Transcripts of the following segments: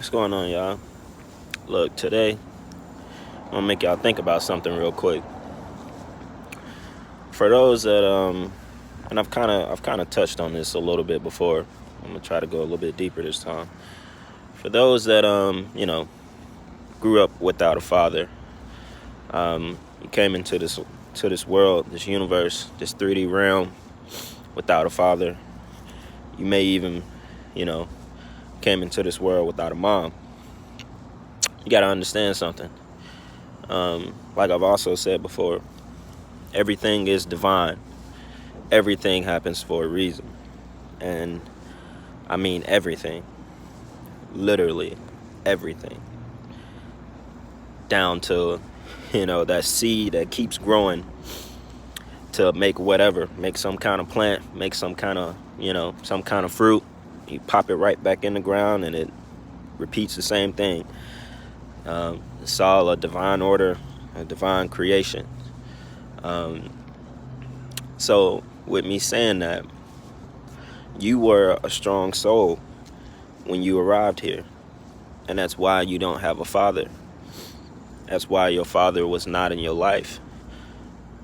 What's going on, y'all? Look, today I'm gonna make y'all think about something real quick. For those that and I've kind of touched on this a little bit before. I'm gonna try to go a little bit deeper this time. For those that grew up without a father, you came into this world, this universe, this 3D realm without a father. You may even, you know, came into this world without a mom. You gotta understand something. Like I've also said before, everything is divine. Everything happens for a reason. And I mean everything. Literally everything. Down to, that seed that keeps growing to make whatever, make some kind of plant, make some kind of, some kind of fruit. You pop it right back in the ground and it repeats the same thing. It's all a divine order, a divine creation. So with me saying that, you were a strong soul when you arrived here. And that's why you don't have a father. That's why your father was not in your life.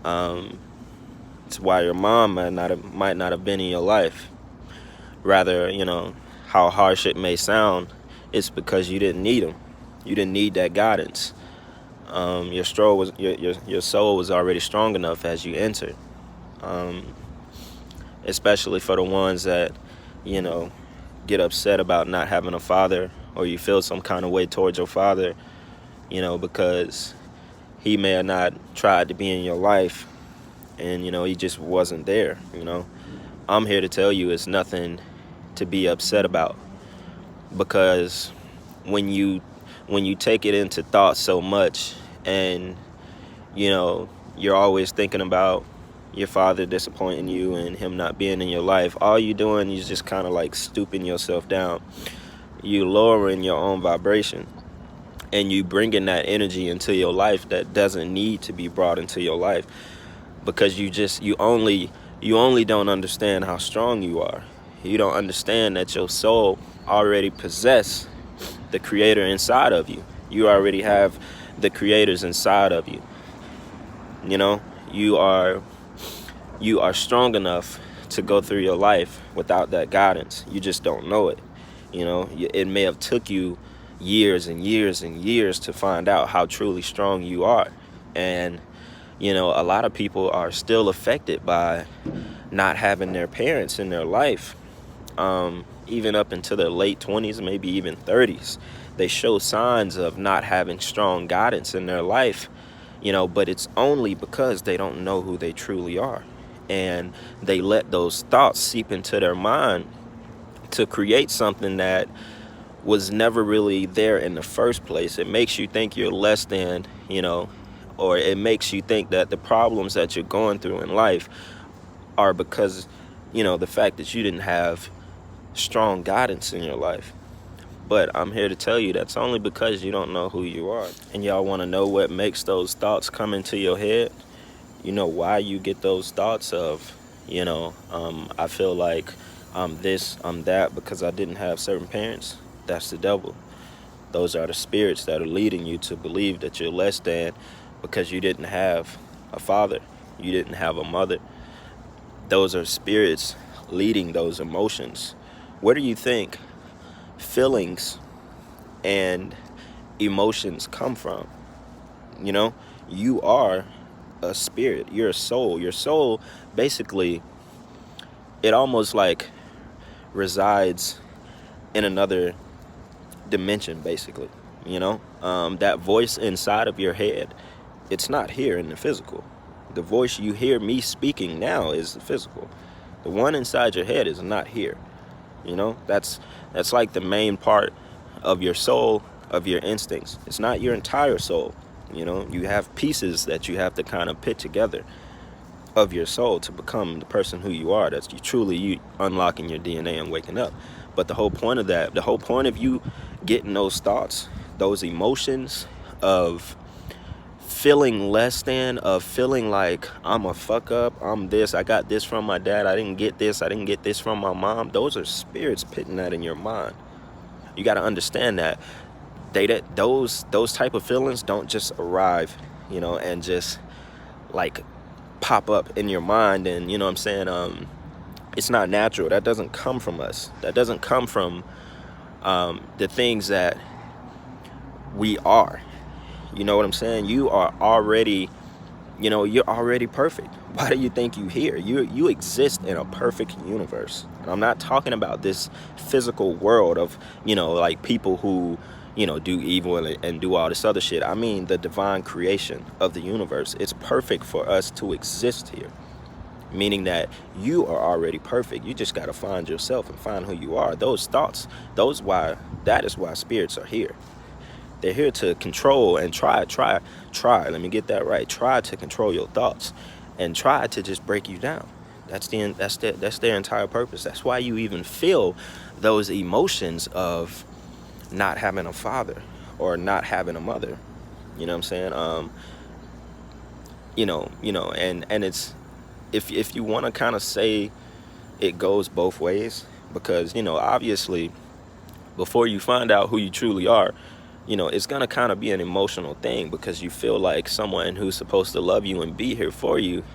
It's why your mom might not have been in your life. Rather, how harsh it may sound, it's because you didn't need them. You didn't need that guidance. Your soul was already strong enough as you entered. Especially for the ones that, get upset about not having a father, or you feel some kind of way towards your father, because he may have not tried to be in your life and, he just wasn't there, I'm here to tell you it's nothing to be upset about, because when you take it into thought so much and, you're always thinking about your father disappointing you and him not being in your life, all you're doing is just kind of like stooping yourself down. You lowering your own vibration, and you bringing that energy into your life that doesn't need to be brought into your life, because you only don't understand how strong you are. You don't understand that your soul already possess the creator inside of you. You already have the creators inside of you. You are strong enough to go through your life without that guidance. You just don't know it. It may have took you years and years and years to find out how truly strong you are. And, a lot of people are still affected by not having their parents in their life. Even up into their late 20s, maybe even 30s. They show signs of not having strong guidance in their life, but it's only because they don't know who they truly are. And they let those thoughts seep into their mind to create something that was never really there in the first place. It makes you think you're less than, or it makes you think that the problems that you're going through in life are because, the fact that you didn't have strong guidance in your life. But I'm here to tell you that's only because you don't know who you are. And y'all want to know what makes those thoughts come into your head? Why you get those thoughts of, I feel like I'm this, I'm that because I didn't have certain parents. That's the devil. Those are the spirits that are leading you to believe that you're less than because you didn't have a father. You didn't have a mother. Those are spirits leading those emotions. Where do you think feelings and emotions come from? You are a spirit. You're a soul. Your soul, basically, it almost like resides in another dimension, basically. That voice inside of your head, it's not here in the physical. The voice you hear me speaking now is the physical. The one inside your head is not here. That's like the main part of your soul, of your instincts. It's not your entire soul. You have pieces that you have to kind of put together of your soul to become the person who you are. That's you unlocking your DNA and waking up. But the whole point of you getting those thoughts, those emotions of feeling less than, of feeling like I'm a fuck up, I'm this, I got this from my dad, I didn't get this from my mom, those are spirits putting that in your mind. You got to understand that those type of feelings don't just arrive, and just like pop up in your mind, and you know what I'm saying. It's not natural. That doesn't come from us. That doesn't come from the things that we are. You know what I'm saying? You are already, you're already perfect. Why do you think you here? You exist in a perfect universe. And I'm not talking about this physical world of, like people who, do evil and do all this other shit. I mean the divine creation of the universe. It's perfect for us to exist here. Meaning that you are already perfect. You just got to find yourself and find who you are. Those thoughts, that is why spirits are here. They're here to control and try. Let me get that right. Try to control your thoughts and try to just break you down. That's their entire purpose. That's why you even feel those emotions of not having a father or not having a mother. You know what I'm saying? And it's, if you want to kind of say it goes both ways, because, obviously before you find out who you truly are, it's going to kind of be an emotional thing, because you feel like someone who's supposed to love you and be here for you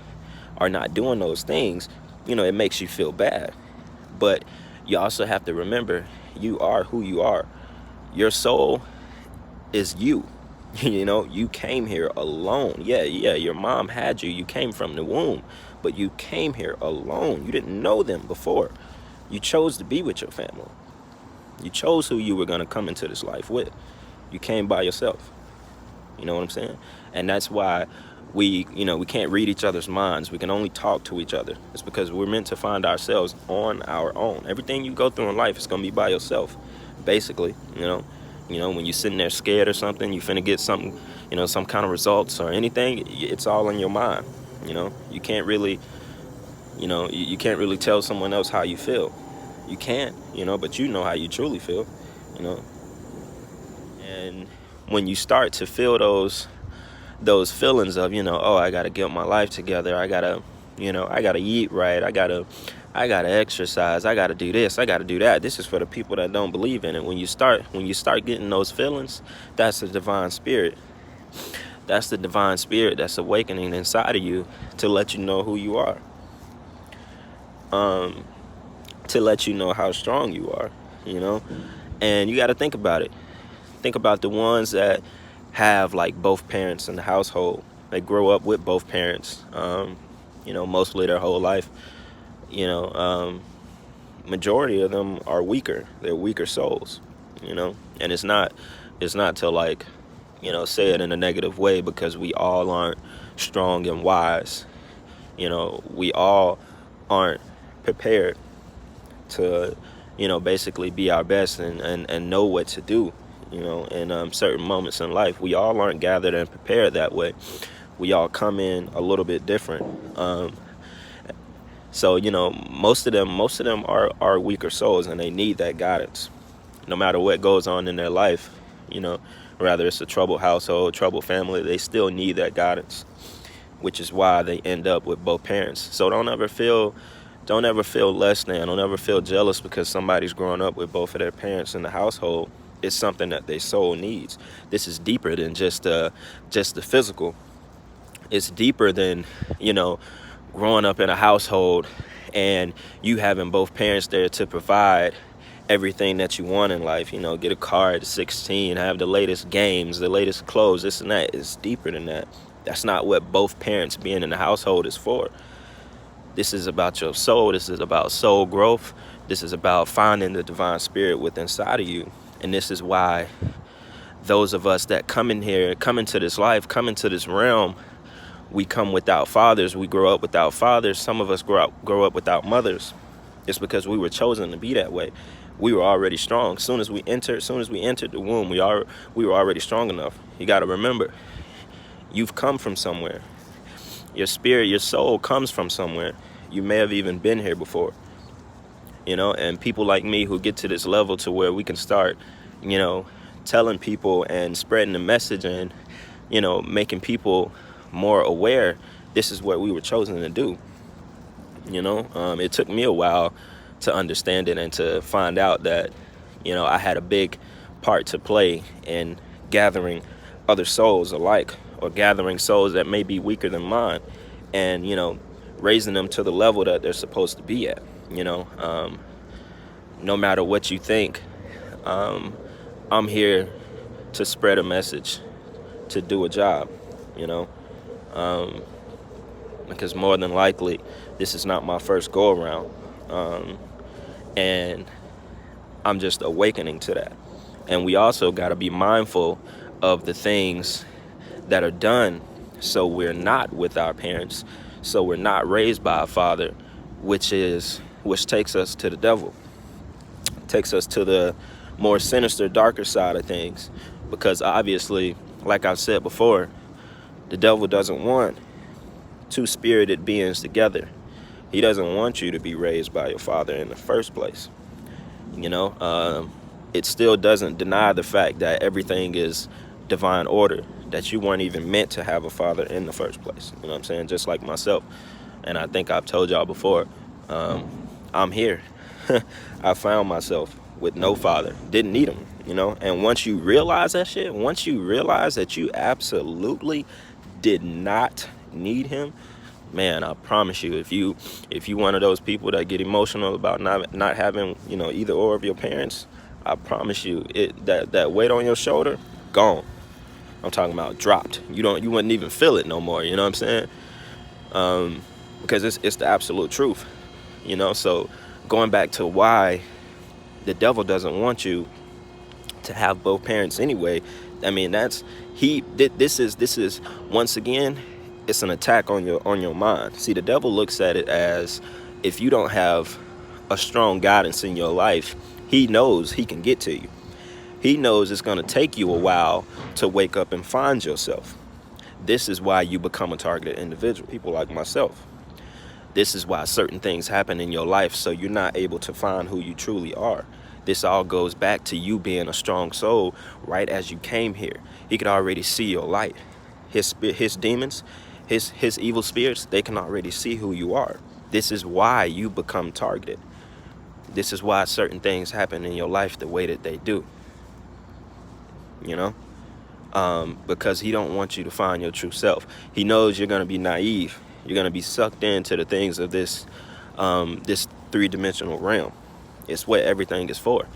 are not doing those things. It makes you feel bad. But you also have to remember, you are who you are. Your soul is you. You came here alone. Yeah, your mom had you. You came from the womb, but you came here alone. You didn't know them before. You chose to be with your family. You chose who you were going to come into this life with. You came by yourself. You know what I'm saying? And that's why we can't read each other's minds. We can only talk to each other. It's because we're meant to find ourselves on our own. Everything you go through in life is going to be by yourself, basically. When you're sitting there scared or something, you finna get something, some kind of results or anything, it's all in your mind. You can't really, you can't really tell someone else how you feel. You can't, but you know how you truly feel, And when you start to feel those feelings of, oh, I gotta get my life together, I gotta eat right, I gotta exercise, I gotta do this, I gotta do that. This is for the people that don't believe in it. When you start getting those feelings, that's the divine spirit. That's the divine spirit that's awakening inside of you to let you know who you are. To let you know how strong you are, And you gotta think about it. Think about the ones that have like both parents in the household. They grow up with both parents, mostly their whole life. Majority of them are weaker. They're weaker souls, and it's not to like, say it in a negative way, because we all aren't strong and wise. We all aren't prepared to, basically be our best and know what to do, in certain moments in life. We all aren't gathered and prepared that way. We all come in a little bit different. So, most of them are weaker souls, and they need that guidance. No matter what goes on in their life, whether it's a troubled household, troubled family, they still need that guidance, which is why they end up with both parents. So don't ever feel less than, don't ever feel jealous because somebody's growing up with both of their parents in the household. It's something that their soul needs. This is deeper than just the physical. It's deeper than, growing up in a household and you having both parents there to provide everything that you want in life. Get a car at 16, have the latest games, the latest clothes, this and that. It's deeper than that. That's not what both parents being in the household is for. This is about your soul. This is about soul growth. This is about finding the divine spirit within inside of you. And this is why those of us that come into this life, come into this realm, we come without fathers. We grow up without fathers. Some of us grow up without mothers. It's because we were chosen to be that way. We were already strong. As soon as we entered the womb, we were already strong enough. You got to remember, you've come from somewhere. Your spirit, your soul comes from somewhere. You may have even been here before. And people like me who get to this level to where we can start, telling people and spreading the message and, making people more aware, this is what we were chosen to do. It took me a while to understand it and to find out that, You know, I had a big part to play in gathering other souls alike, or gathering souls that may be weaker than mine, and, you know, raising them to the level that they're supposed to be at. You know, no matter what you think, I'm here to spread a message, to do a job, you know, because more than likely, this is not my first go around. And I'm just awakening to that. And we also got to be mindful of the things that are done, so we're not with our parents, so we're not raised by a father, which takes us to the devil, takes us to the more sinister, darker side of things. Because obviously, like I've said before, the devil doesn't want two spirited beings together. He doesn't want you to be raised by your father in the first place. You know, it still doesn't deny the fact that everything is divine order, that you weren't even meant to have a father in the first place. You know what I'm saying? Just like myself. And I think I've told y'all before, I'm here. I found myself with no father, didn't need him, you know? And once you realize that shit, once you realize that you absolutely did not need him, man, I promise you, if you one of those people that get emotional about not having, you know, either or of your parents, I promise you, that weight on your shoulder, gone. I'm talking about dropped. You wouldn't even feel it no more. You know what I'm saying? Because it's the absolute truth. You know, so going back to why the devil doesn't want you to have both parents anyway. I mean, this is once again, it's an attack on your mind. See, the devil looks at it as, if you don't have a strong guidance in your life, he knows he can get to you. He knows it's going to take you a while to wake up and find yourself. This is why you become a targeted individual, people like myself. This is why certain things happen in your life, so you're not able to find who you truly are. This all goes back to you being a strong soul right as you came here. He could already see your light. His demons, his evil spirits, they can already see who you are. This is why you become targeted. This is why certain things happen in your life the way that they do. You know? Because he don't want you to find your true self. He knows you're going to be naive. You're going to be sucked into the things of this three-dimensional realm. It's what everything is for.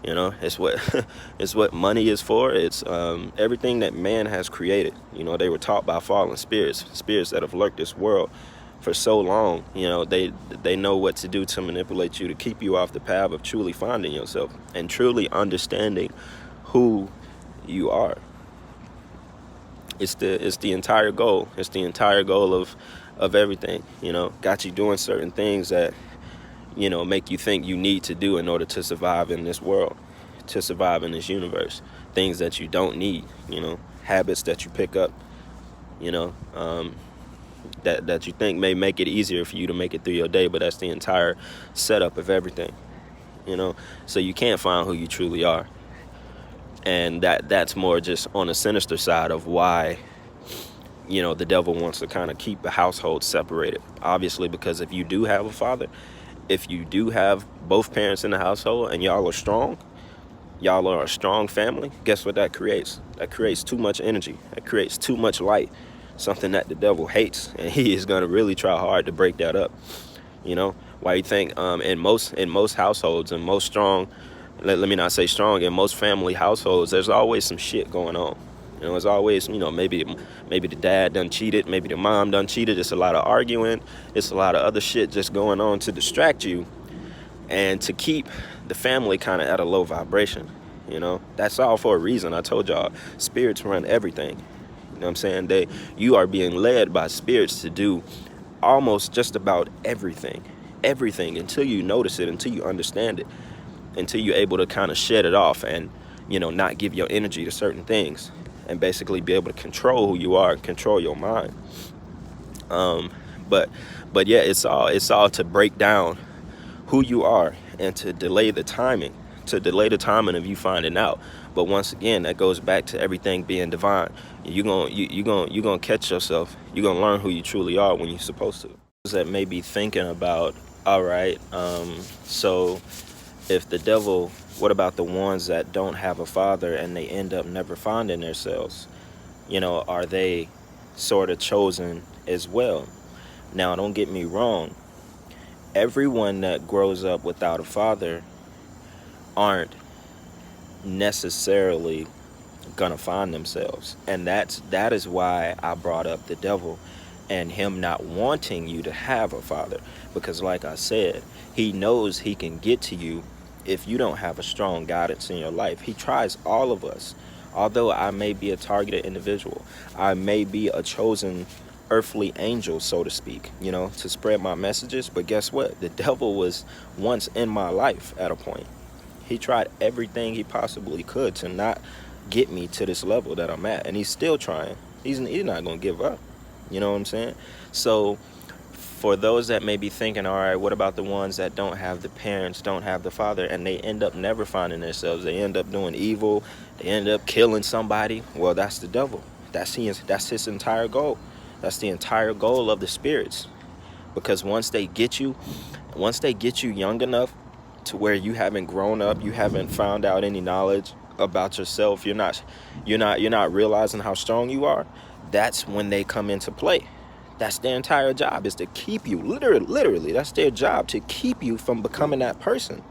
You know, it's what money is for. It's everything that man has created. You know, they were taught by fallen spirits that have lurked this world for so long. You know, they know what to do to manipulate you, to keep you off the path of truly finding yourself and truly understanding who you are. It's the entire goal. It's the entire goal of everything. You know, got you doing certain things that, you know, make you think you need to do in order to survive in this world, to survive in this universe. Things that you don't need, you know, habits that you pick up, you know, that you think may make it easier for you to make it through your day, but that's the entire setup of everything, you know. So you can't find who you truly are. And that's more just on the sinister side of why, you know, the devil wants to kind of keep the household separated. Obviously, because if you do have a father, if you do have both parents in the household and y'all are strong, y'all are a strong family, guess what that creates? That creates too much energy. That creates too much light, something that the devil hates. And he is going to really try hard to break that up. You know, why you think in most households and most strong, let me not say strong, in most family households, there's always some shit going on. You know, there's always, you know, maybe the dad done cheated, maybe the mom done cheated. It's a lot of arguing. It's a lot of other shit just going on to distract you and to keep the family kind of at a low vibration. You know, that's all for a reason. I told y'all, spirits run everything. You know what I'm saying? You are being led by spirits to do almost just about everything until you notice it, until you understand it, until you're able to kind of shed it off and, you know, not give your energy to certain things and basically be able to control who you are and control your mind. But yeah, it's all to break down who you are and to delay the timing of you finding out. But once again, that goes back to everything being divine. You're gonna catch yourself. You're gonna learn who you truly are when you're supposed to. That may be thinking about, all right, so If the devil, what about the ones that don't have a father and they end up never finding themselves? You know, are they sort of chosen as well? Now, don't get me wrong. Everyone that grows up without a father aren't necessarily gonna find themselves, and that is why I brought up the devil and him not wanting you to have a father, because like I said, he knows he can get to you if you don't have a strong guidance in your life. He tries all of us. Although I may be a targeted individual, I may be a chosen earthly angel, so to speak, you know, to spread my messages, but guess what, the devil was once in my life at a point. He tried everything he possibly could to not get me to this level that I'm at, and he's still trying. He's not going to give up. You know what I'm saying? So for those that may be thinking, all right, what about the ones that don't have the parents, don't have the father, and they end up never finding themselves? They end up doing evil. They end up killing somebody. Well, that's the devil. That's his entire goal. That's the entire goal of the spirits. Because once they get you young enough to where you haven't grown up, you haven't found out any knowledge about yourself, you're not realizing how strong you are, that's when they come into play. That's their entire job, is to keep you, literally, that's their job, to keep you from becoming that person.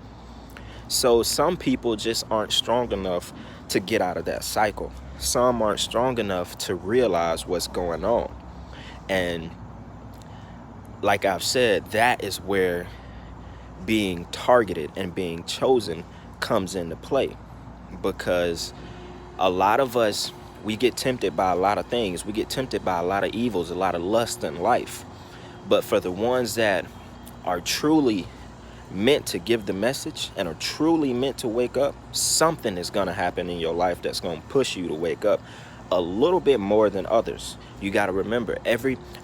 So some people just aren't strong enough to get out of that cycle. Some aren't strong enough to realize what's going on. And like I've said, that is where being targeted and being chosen comes into play. Because a lot of us, we get tempted by a lot of things. We get tempted by a lot of evils, a lot of lust in life. But for the ones that are truly meant to give the message and are truly meant to wake up, something is going to happen in your life that's going to push you to wake up a little bit more than others. You got to remember,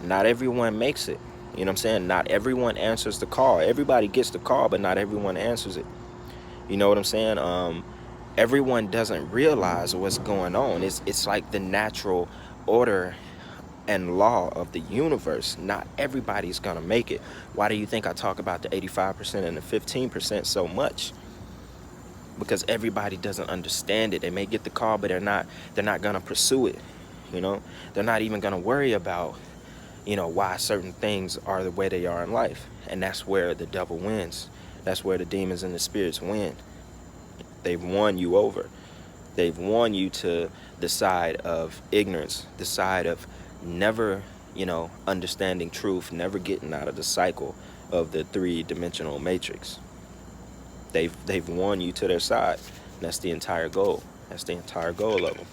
not everyone makes it. You know what I'm saying? Not everyone answers the call. Everybody gets the call, but not everyone answers it. You know what I'm saying? Everyone doesn't realize what's going on. It's like the natural order and law of the universe. Not everybody's gonna make it. Why do you think I talk about the 85% and the 15% so much? Because everybody doesn't understand it. They may get the call, but they're not gonna pursue it. You know, they're not even gonna worry about, you know, why certain things are the way they are in life. And that's where the devil wins. That's where the demons and the spirits win. They've won you over. They've won you to the side of ignorance, the side of never, you know, understanding truth, never getting out of the cycle of the three-dimensional matrix. They've won you to their side. That's the entire goal. That's the entire goal of them.